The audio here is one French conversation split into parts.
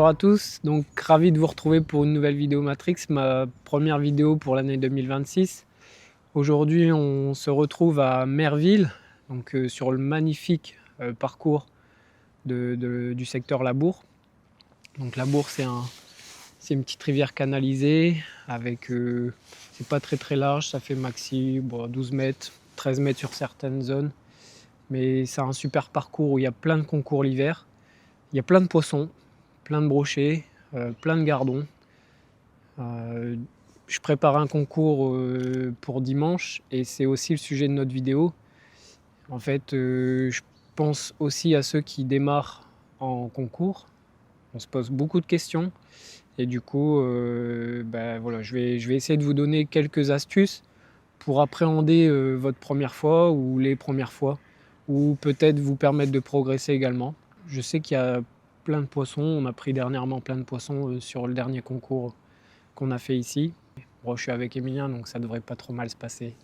Bonjour à tous, donc ravi de vous retrouver pour une nouvelle vidéo Matrix, ma première vidéo pour l'année 2026. Aujourd'hui on se retrouve à Merville, donc sur le magnifique parcours du secteur Labour. Donc Labour c'est une petite rivière canalisée avec, c'est pas très large, ça fait maxi 12 mètres, 13 mètres sur certaines zones. Mais c'est un super parcours où il y a plein de concours l'hiver, il y a plein de poissons, plein de brochets, plein de gardons. Je prépare un concours pour dimanche et c'est aussi le sujet de notre vidéo. En fait, je pense aussi à ceux qui démarrent en concours. On se pose beaucoup de questions et du coup, voilà, je vais essayer de vous donner quelques astuces pour appréhender votre première fois ou les premières fois, ou peut-être vous permettre de progresser également. Je sais qu'il y a plein de poissons, on a pris dernièrement plein de poissons sur le dernier concours qu'on a fait ici. Bon, je suis avec Emilien, donc ça devrait pas trop mal se passer.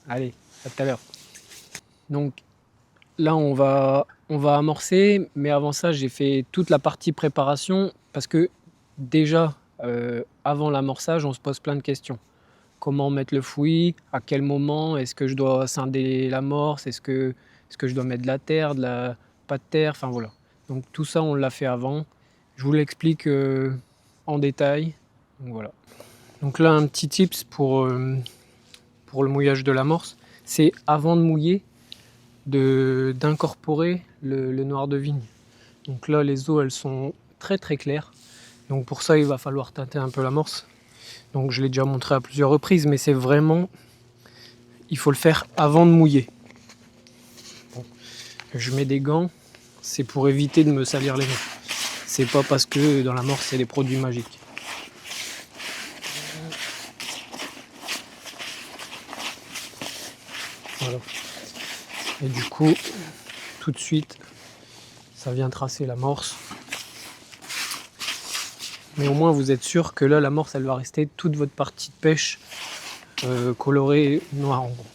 Allez, à tout à l'heure. Donc là, on va amorcer, mais avant ça, j'ai fait toute la partie préparation parce que déjà, avant l'amorçage, on se pose plein de questions. Comment mettre le fouillis, à quel moment, est-ce que je dois scinder l'amorce, est-ce que je dois mettre de la terre, pas de terre, enfin voilà. Donc tout ça, on l'a fait avant. Je vous l'explique en détail. Donc voilà. Donc là, un petit tips pour le mouillage de l'amorce, c'est avant de mouiller, d'incorporer le noir de vigne. Donc là, les eaux, elles sont très claires. Donc pour ça, il va falloir teinter un peu l'amorce. Donc je l'ai déjà montré à plusieurs reprises, mais c'est vraiment, il faut le faire avant de mouiller. Bon. Je mets des gants, c'est pour éviter de me salir les mains. C'est pas parce que dans l'amorce, il y a des produits magiques. Voilà. Et du coup, tout de suite, ça vient tracer l'amorce. Mais au moins, vous êtes sûr que là, l'amorce, elle va rester toute votre partie de pêche colorée noire en gros.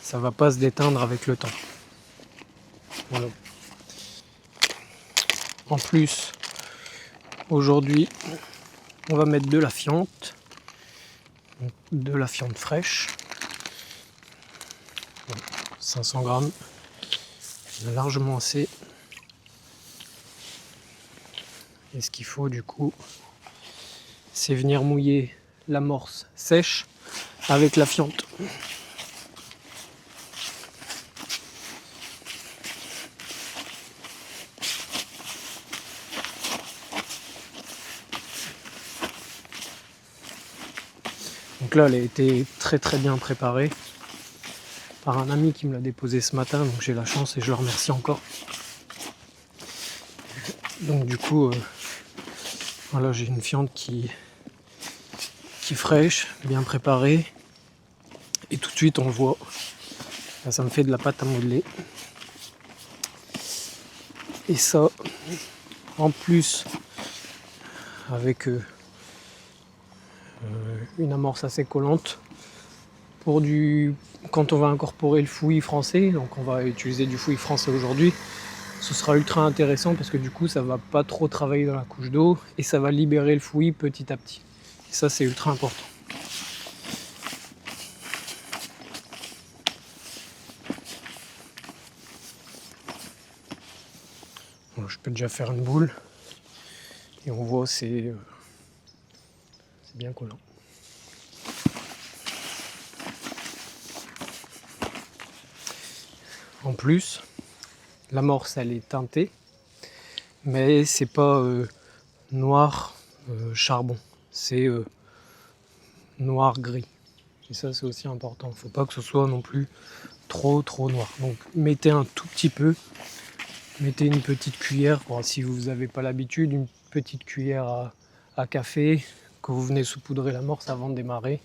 Ça va pas se déteindre avec le temps. Voilà. En plus, aujourd'hui, on va mettre de la fiente. De la fiente fraîche. 500 grammes. Largement assez. Et ce qu'il faut du coup, c'est venir mouiller l'amorce sèche avec la fiente. Donc là, elle a été très bien préparée par un ami qui me l'a déposée ce matin, donc j'ai la chance et je le remercie encore. Donc du coup, voilà, j'ai une fiente qui est fraîche, bien préparée, et tout de suite on le voit. Là, ça me fait de la pâte à modeler. Et ça, en plus, avec une amorce assez collante, quand on va incorporer le fouillis français, donc on va utiliser du fouillis français aujourd'hui, ce sera ultra intéressant parce que du coup ça va pas trop travailler dans la couche d'eau et ça va libérer le fouillis petit à petit. Et ça c'est ultra important. Bon, je peux déjà faire une boule et on voit c'est bien collant. En plus, l'amorce elle est teintée, mais c'est pas noir charbon, c'est noir gris. Et ça c'est aussi important, faut pas que ce soit non plus trop noir. Donc mettez un tout petit peu, mettez une petite cuillère, si vous n'avez pas l'habitude, une petite cuillère à café que vous venez saupoudrer l'amorce avant de démarrer.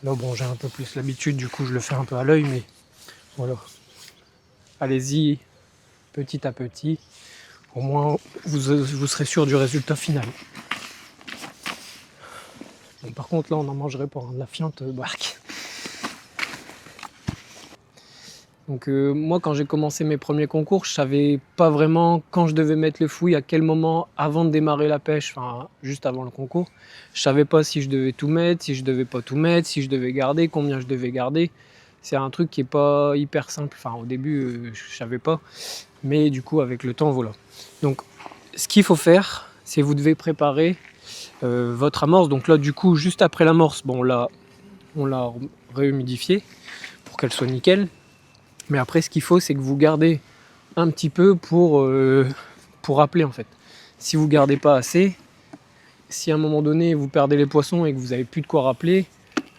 Là bon, j'ai un peu plus l'habitude, du coup je le fais un peu à l'œil, mais voilà. Allez-y petit à petit, au moins vous serez sûr du résultat final. Bon, par contre là on en mangerait pour de la fiente barque. Donc moi, quand j'ai commencé mes premiers concours, je savais pas vraiment quand je devais mettre le fouille, à quel moment avant de démarrer la pêche, enfin juste avant le concours. Je savais pas si je devais tout mettre, si je devais pas tout mettre, si je devais garder, combien je devais garder. C'est un truc qui est pas hyper simple. Enfin au début, je savais pas, mais du coup avec le temps, voilà. Donc ce qu'il faut faire, c'est vous devez préparer votre amorce. Donc là, du coup, juste après l'amorce, bon, on l'a réhumidifiée pour qu'elle soit nickel. Mais après, ce qu'il faut, c'est que vous gardez un petit peu pour rappeler en fait. Si vous gardez pas assez, si à un moment donné vous perdez les poissons et que vous n'avez plus de quoi rappeler,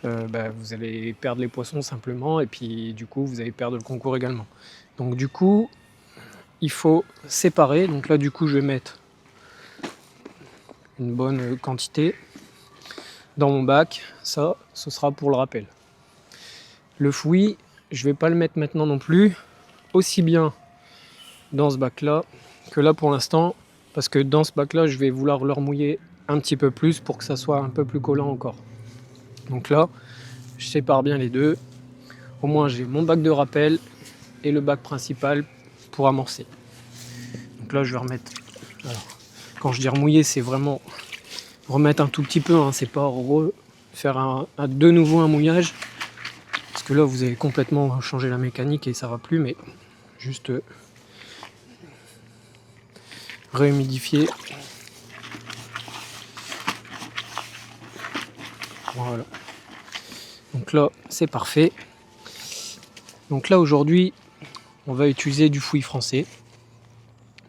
vous allez perdre les poissons simplement et puis du coup vous allez perdre le concours également. Donc du coup, il faut séparer. Donc là du coup je vais mettre une bonne quantité dans mon bac. Ça, ce sera pour le rappel. Le fouillis, je vais pas le mettre maintenant non plus, aussi bien dans ce bac là que là pour l'instant, parce que dans ce bac là je vais vouloir le remouiller un petit peu plus pour que ça soit un peu plus collant encore. Donc là je sépare bien les deux, au moins j'ai mon bac de rappel et le bac principal pour amorcer. Donc là je vais remettre, alors, quand je dis remouiller, c'est vraiment remettre un tout petit peu, hein, c'est pas faire de nouveau un mouillage, parce que là vous avez complètement changé la mécanique et ça va plus, mais juste réhumidifier. Voilà. Donc là c'est parfait. Donc là aujourd'hui on va utiliser du fouillis français.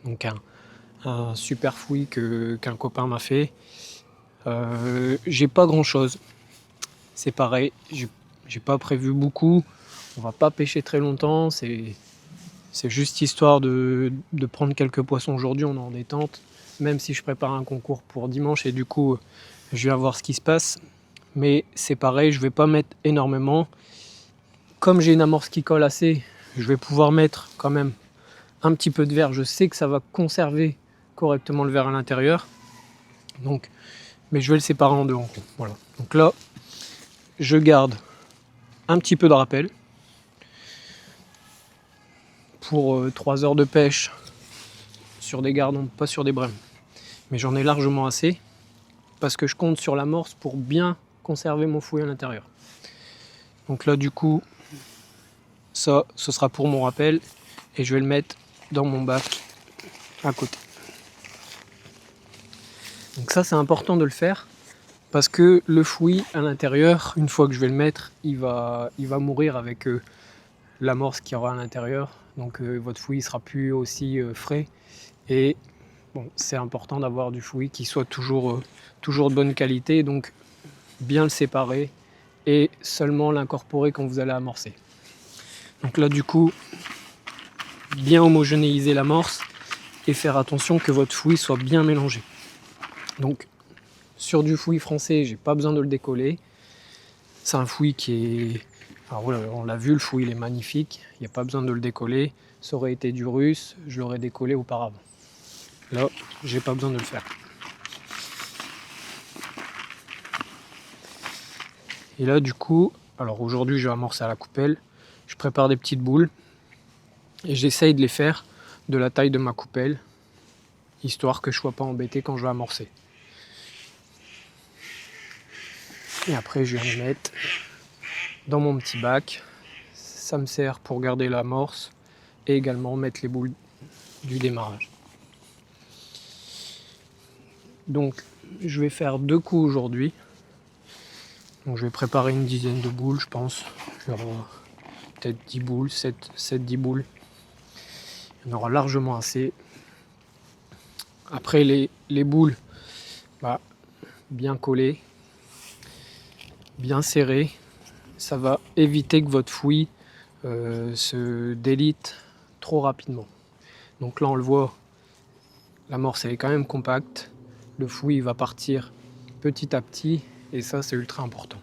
Donc un super fouillis qu'un copain m'a fait. J'ai pas grand chose. C'est pareil, j'ai pas prévu beaucoup. On va pas pêcher très longtemps. C'est juste histoire de prendre quelques poissons aujourd'hui. On est en détente. Même si je prépare un concours pour dimanche et du coup je vais voir ce qui se passe. Mais c'est pareil, je vais pas mettre énormément. Comme j'ai une amorce qui colle assez, je vais pouvoir mettre quand même un petit peu de verre. Je sais que ça va conserver correctement le verre à l'intérieur. Donc, mais je vais le séparer en deux en gros. Voilà. Donc là, je garde un petit peu de rappel pour 3 heures de pêche sur des gardons, pas sur des brèmes. Mais j'en ai largement assez parce que je compte sur l'amorce pour bien conserver mon fouillis à l'intérieur. Donc là, du coup, ça, ce sera pour mon rappel et je vais le mettre dans mon bac à côté. Donc ça, c'est important de le faire parce que le fouillis à l'intérieur, une fois que je vais le mettre, il va mourir avec l'amorce qu'il y aura à l'intérieur. Donc votre fouillis sera plus aussi frais. Et bon, c'est important d'avoir du fouillis qui soit toujours de bonne qualité. Donc bien le séparer et seulement l'incorporer quand vous allez amorcer. Donc là, du coup, bien homogénéiser l'amorce et faire attention que votre fouillis soit bien mélangé. Donc sur du fouillis français, j'ai pas besoin de le décoller. C'est un fouillis qui est... Alors voilà, on l'a vu, le fouillis il est magnifique, il n'y a pas besoin de le décoller. Ça aurait été du russe, je l'aurais décollé auparavant. Là, j'ai pas besoin de le faire. Et là, du coup, alors aujourd'hui, je vais amorcer à la coupelle. Je prépare des petites boules et j'essaye de les faire de la taille de ma coupelle, histoire que je ne sois pas embêté quand je vais amorcer. Et après, je vais les mettre dans mon petit bac. Ça me sert pour garder l'amorce et également mettre les boules du démarrage. Donc, je vais faire 2 coups aujourd'hui. Donc, je vais préparer une dizaine de boules, je pense. Je vais avoir peut-être 10 boules, 7-10 boules. Il y en aura largement assez. Après, les boules, bien collées, bien serrées. Ça va éviter que votre fouillis se délite trop rapidement. Donc là, on le voit, l'amorce elle est quand même compacte. Le fouillis va partir petit à petit et ça, c'est ultra important.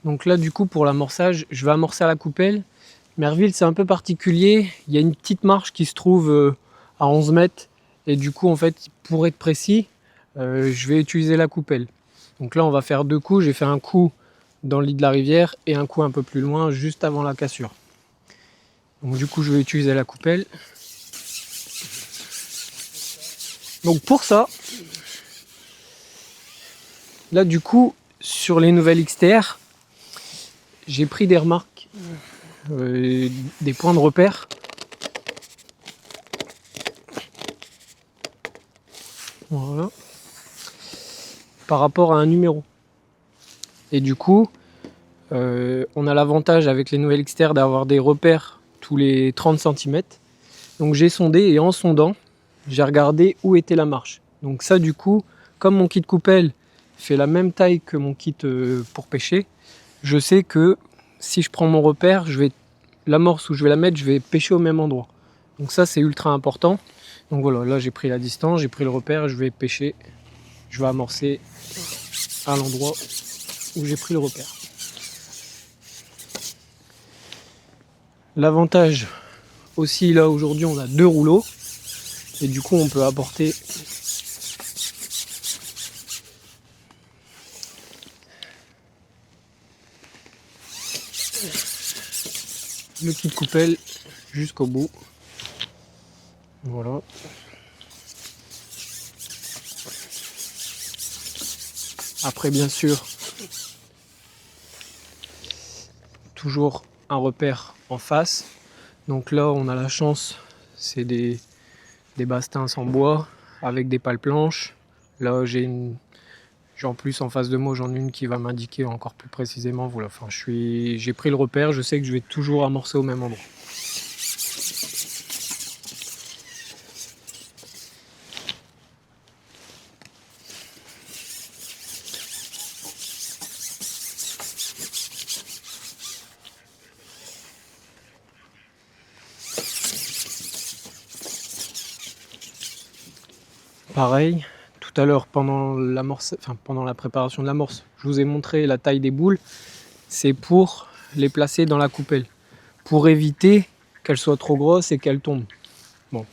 Donc là, du coup, pour l'amorçage, je vais amorcer à la coupelle. Merville, c'est un peu particulier. Il y a une petite marche qui se trouve à 11 mètres. Et du coup, en fait, pour être précis, je vais utiliser la coupelle. Donc là, on va faire 2 coups. J'ai fait un coup dans le lit de la rivière et un coup un peu plus loin, juste avant la cassure. Donc du coup je vais utiliser la coupelle. Donc pour ça, là du coup sur les nouvelles XTR, j'ai pris des remarques, des points de repère. Voilà. Par rapport à un numéro. Et du coup, on a l'avantage avec les nouvelles XTR d'avoir des repères tous les 30 cm. Donc j'ai sondé et en sondant, j'ai regardé où était la marche. Donc ça du coup, comme mon kit coupelle fait la même taille que mon kit pour pêcher, je sais que si je prends mon repère, l'amorce où je vais la mettre, je vais pêcher au même endroit. Donc ça c'est ultra important. Donc voilà, là j'ai pris la distance, j'ai pris le repère et je vais pêcher, je vais amorcer à l'endroit où j'ai pris le repère. L'avantage aussi là aujourd'hui on a 2 rouleaux et du coup on peut apporter le kit coupelle jusqu'au bout. Voilà. Après bien sûr toujours un repère en face. Donc là on a la chance, c'est des bastins en bois avec des pales planches. Là j'ai en plus en face de moi j'en ai une qui va m'indiquer encore plus précisément. Voilà, enfin j'ai pris le repère, je sais que je vais toujours amorcer au même endroit. Pareil, tout à l'heure pendant la préparation de l'amorce, je vous ai montré la taille des boules. C'est pour les placer dans la coupelle, pour éviter qu'elles soient trop grosses et qu'elles tombent. Bon,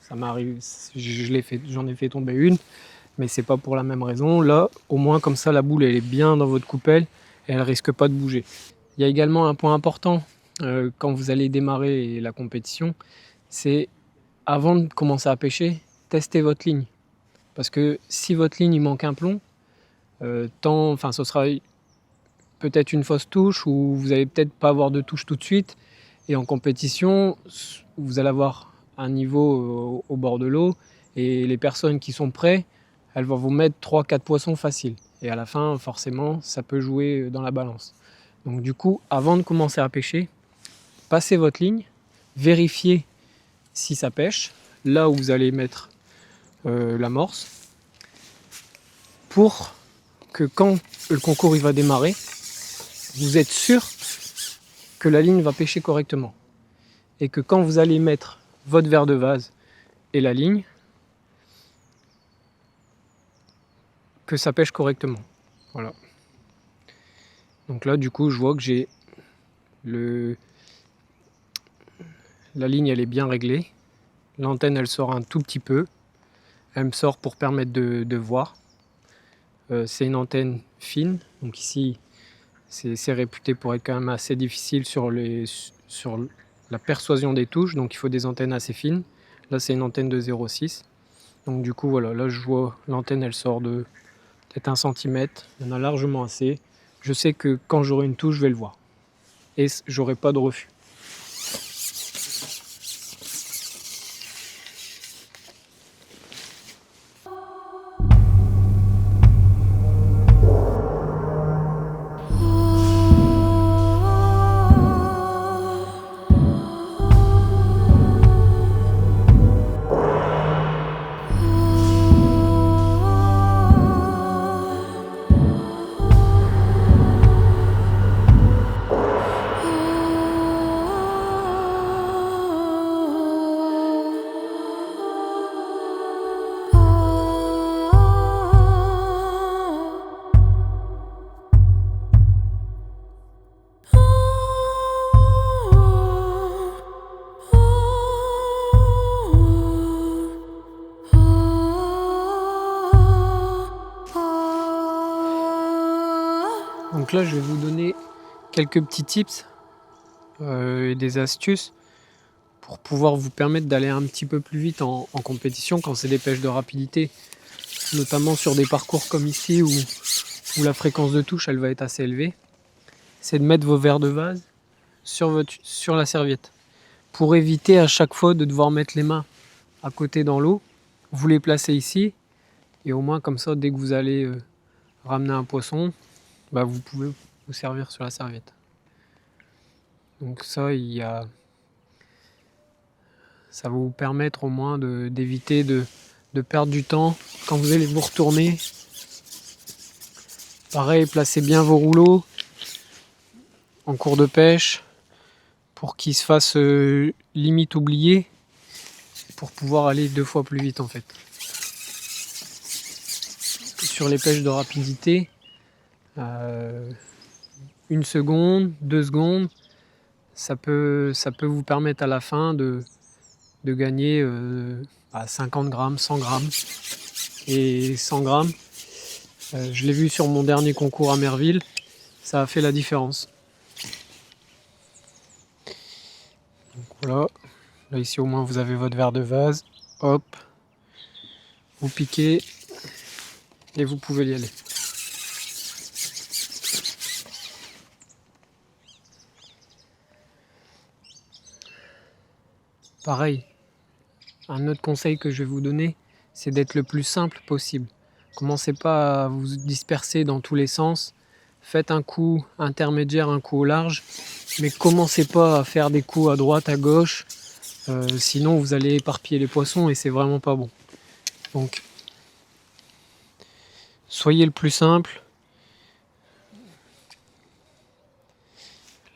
ça m'arrive, j'en ai fait tomber une, mais c'est pas pour la même raison. Là, au moins comme ça, la boule elle est bien dans votre coupelle et elle risque pas de bouger. Il y a également un point important quand vous allez démarrer la compétition, c'est avant de commencer à pêcher, testez votre ligne. Parce que si votre ligne il manque un plomb, ce sera peut-être une fausse touche ou vous allez peut-être pas avoir de touche tout de suite. Et en compétition, vous allez avoir un niveau au bord de l'eau et les personnes qui sont prêtes, elles vont vous mettre 3-4 poissons faciles. Et à la fin, forcément, ça peut jouer dans la balance. Donc du coup, avant de commencer à pêcher, passez votre ligne, vérifiez si ça pêche, là où vous allez mettre l'amorce, pour que quand le concours il va démarrer, vous êtes sûr que la ligne va pêcher correctement. Et que quand vous allez mettre votre verre de vase et la ligne, que ça pêche correctement. Voilà. Donc là, du coup, je vois que j'ai la ligne, elle est bien réglée. L'antenne, elle sort un tout petit peu. Elle me sort pour permettre de voir. C'est une antenne fine. Donc ici, c'est réputé pour être quand même assez difficile sur la persuasion des touches. Donc il faut des antennes assez fines. Là, c'est une antenne de 0,6. Donc du coup, voilà, là je vois l'antenne, elle sort de peut-être 1 cm. Il y en a largement assez. Je sais que quand j'aurai une touche, je vais le voir. Et j'aurai pas de refus. Donc là, je vais vous donner quelques petits tips et des astuces pour pouvoir vous permettre d'aller un petit peu plus vite en compétition quand c'est des pêches de rapidité, notamment sur des parcours comme ici où la fréquence de touche elle va être assez élevée, c'est de mettre vos verres de vase sur la serviette pour éviter à chaque fois de devoir mettre les mains à côté dans l'eau. Vous les placez ici et au moins comme ça, dès que vous allez ramener un poisson, vous pouvez vous servir sur la serviette. Donc ça, ça va vous permettre au moins d'éviter de perdre du temps quand vous allez vous retourner. Pareil, placez bien vos rouleaux en cours de pêche pour qu'ils se fassent limite oublier pour pouvoir aller 2 fois plus vite en fait. Sur les pêches de rapidité, 1 seconde, 2 secondes, ça peut vous permettre à la fin de gagner 50 grammes, 100 grammes. Et 100 grammes, je l'ai vu sur mon dernier concours à Merville, ça a fait la différence. Donc voilà, là ici au moins vous avez votre verre de vase, hop, vous piquez et vous pouvez y aller. Pareil, un autre conseil que je vais vous donner, c'est d'être le plus simple possible. Commencez pas à vous disperser dans tous les sens. Faites un coup intermédiaire, un coup au large, mais commencez pas à faire des coups à droite, à gauche, sinon vous allez éparpiller les poissons et c'est vraiment pas bon. Donc, soyez le plus simple.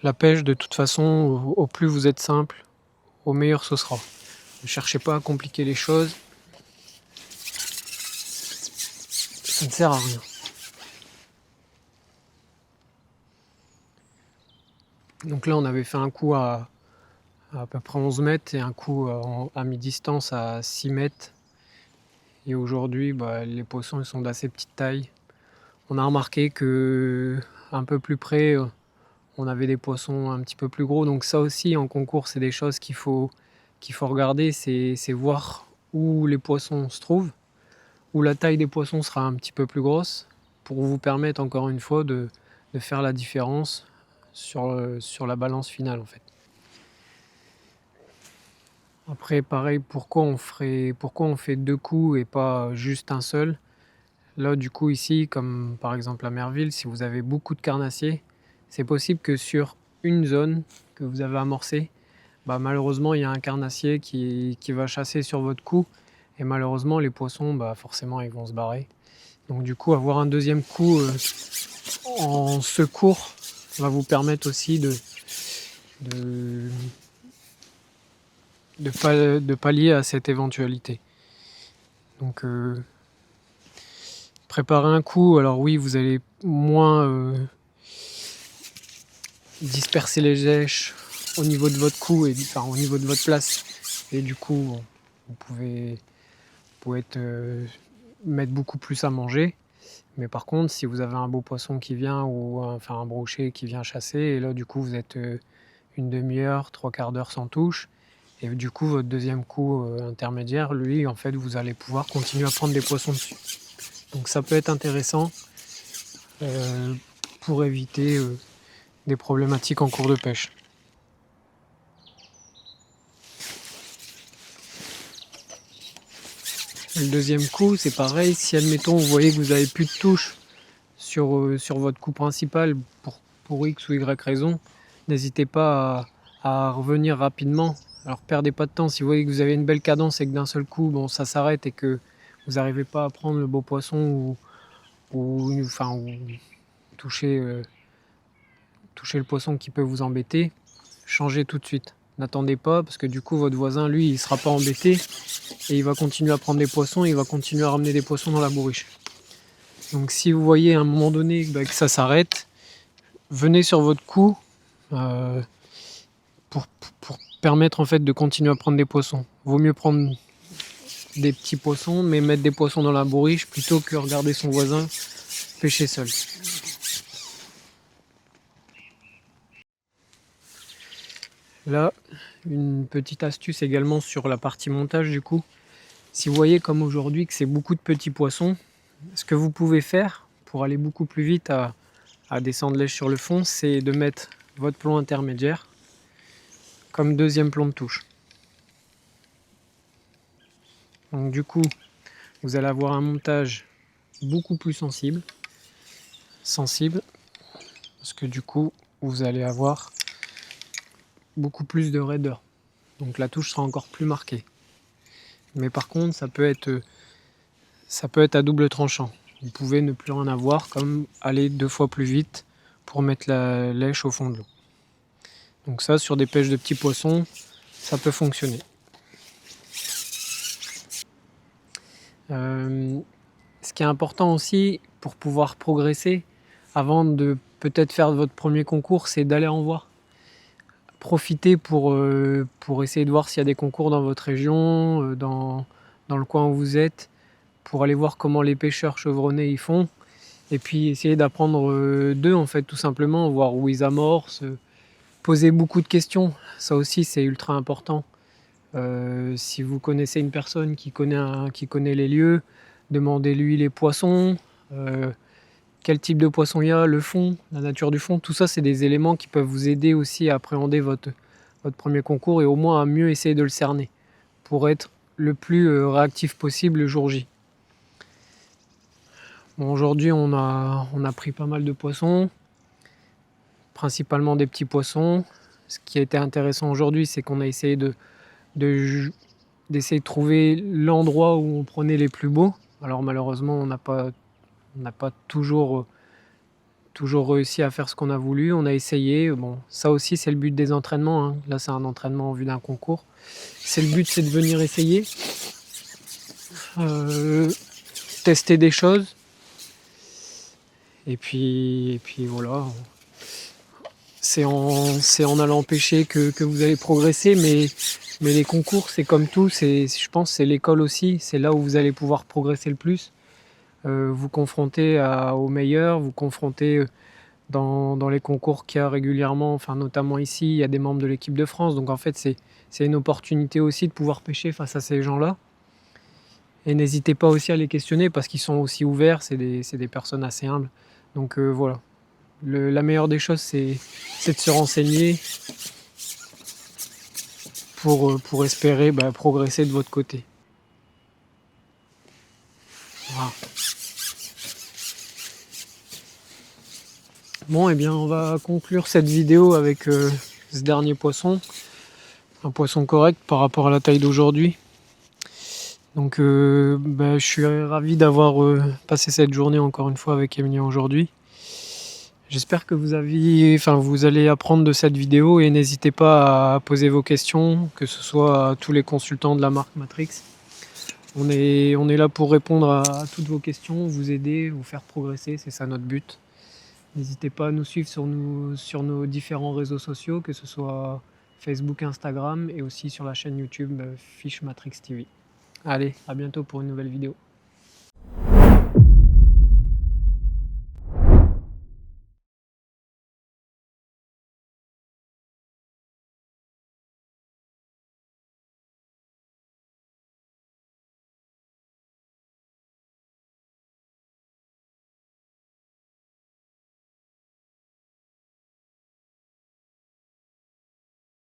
La pêche, de toute façon, au plus vous êtes simple, au meilleur ce sera. Ne cherchez pas à compliquer les choses. Ça ne sert à rien. Donc là, on avait fait un coup à peu près 11 mètres et un coup à mi-distance à 6 mètres. Et aujourd'hui, les poissons ils sont d'assez petite taille. On a remarqué que un peu plus près, on avait des poissons un petit peu plus gros. Donc ça aussi, en concours, c'est des choses qu'il faut regarder, c'est voir où les poissons se trouvent, où la taille des poissons sera un petit peu plus grosse, pour vous permettre encore une fois de faire la différence sur la balance finale en fait. Après pareil, pourquoi on fait 2 coups et pas juste un seul? Là du coup ici, comme par exemple à Merville, si vous avez beaucoup de carnassiers, c'est possible que sur une zone que vous avez amorcée, malheureusement il y a un carnassier qui va chasser sur votre coup et malheureusement les poissons forcément ils vont se barrer. Donc du coup avoir un deuxième coup en secours va vous permettre aussi de pallier à cette éventualité. Donc préparer un coup, alors oui vous allez moins disperser les lèches au niveau de votre cou et au niveau de votre place et du coup vous pouvez mettre beaucoup plus à manger, mais par contre si vous avez un beau poisson qui vient ou un brochet qui vient chasser et là du coup vous êtes une demi-heure, 3/4 d'heure sans touche et du coup votre deuxième coup intermédiaire, lui en fait vous allez pouvoir continuer à prendre des poissons dessus. Donc ça peut être intéressant pour éviter des problématiques en cours de pêche. Le deuxième coup, c'est pareil, si admettons vous voyez que vous n'avez plus de touche sur votre coup principal pour X ou Y raison, n'hésitez pas à revenir rapidement. Alors perdez pas de temps, si vous voyez que vous avez une belle cadence et que d'un seul coup ça s'arrête et que vous n'arrivez pas à prendre le beau poisson ou toucher le poisson qui peut vous embêter, changez tout de suite. N'attendez pas parce que du coup votre voisin lui il sera pas embêté et il va continuer à prendre des poissons et il va continuer à ramener des poissons dans la bourriche. Donc si vous voyez à un moment donné que ça s'arrête, venez sur votre coup pour permettre en fait de continuer à prendre des poissons. Vaut mieux prendre des petits poissons mais mettre des poissons dans la bourriche plutôt que regarder son voisin pêcher seul. Là, une petite astuce également sur la partie montage du coup. Si vous voyez comme aujourd'hui que c'est beaucoup de petits poissons, ce que vous pouvez faire pour aller beaucoup plus vite à descendre lèche sur le fond, c'est de mettre votre plomb intermédiaire comme deuxième plomb de touche. Donc du coup, vous allez avoir un montage beaucoup plus sensible, parce que du coup, vous allez avoir beaucoup plus de raideur. Donc la touche sera encore plus marquée. Mais par contre, ça peut être à double tranchant. Vous pouvez ne plus rien avoir, comme aller 2 fois plus vite pour mettre la lèche au fond de l'eau. Donc ça, sur des pêches de petits poissons, ça peut fonctionner. Ce qui est important aussi pour pouvoir progresser, avant de peut-être faire votre premier concours, c'est d'aller en voir. Profitez pour essayer de voir s'il y a des concours dans votre région, dans le coin où vous êtes, pour aller voir comment les pêcheurs chevronnés y font. Et puis essayer d'apprendre d'eux en fait, tout simplement, voir où ils amorcent, poser beaucoup de questions. Ça aussi c'est ultra important. Si vous connaissez une personne qui connaît les lieux, demandez-lui les poissons, quel type de poisson il y a, le fond, la nature du fond. Tout ça, c'est des éléments qui peuvent vous aider aussi à appréhender votre premier concours et au moins à mieux essayer de le cerner pour être le plus réactif possible le jour J. Bon, aujourd'hui, on a pris pas mal de poissons, principalement des petits poissons. Ce qui a été intéressant aujourd'hui, c'est qu'on a essayé d'essayer de trouver l'endroit où on prenait les plus beaux. Alors malheureusement, on n'a pas toujours réussi à faire ce qu'on a voulu. On a essayé. Bon, ça aussi, c'est le but des entraînements, hein. Là, c'est un entraînement en vue d'un concours. C'est le but, c'est de venir essayer, tester des choses. Et puis voilà. C'est en allant pêcher que vous allez progresser, mais les concours, c'est comme tout, je pense c'est l'école aussi, c'est là où vous allez pouvoir progresser le plus. Vous confronter aux meilleurs, vous confronter dans les concours qu'il y a régulièrement, enfin notamment ici, il y a des membres de l'équipe de France, donc en fait c'est une opportunité aussi de pouvoir pêcher face à ces gens-là. Et n'hésitez pas aussi à les questionner parce qu'ils sont aussi ouverts, c'est des personnes assez humbles. Donc voilà. La meilleure des choses, c'est de se renseigner pour espérer progresser de votre côté. Voilà. Bon, et bien on va conclure cette vidéo avec ce dernier poisson. Un poisson correct par rapport à la taille d'aujourd'hui. Donc je suis ravi d'avoir passé cette journée encore une fois avec Emilien aujourd'hui. J'espère que vous allez apprendre de cette vidéo et n'hésitez pas à poser vos questions, que ce soit à tous les consultants de la marque Matrix. On est là pour répondre à toutes vos questions, vous aider, vous faire progresser, c'est ça notre but. N'hésitez pas à nous suivre sur nos différents réseaux sociaux, que ce soit Facebook, Instagram et aussi sur la chaîne YouTube Fish Matrix TV. Allez, à bientôt pour une nouvelle vidéo.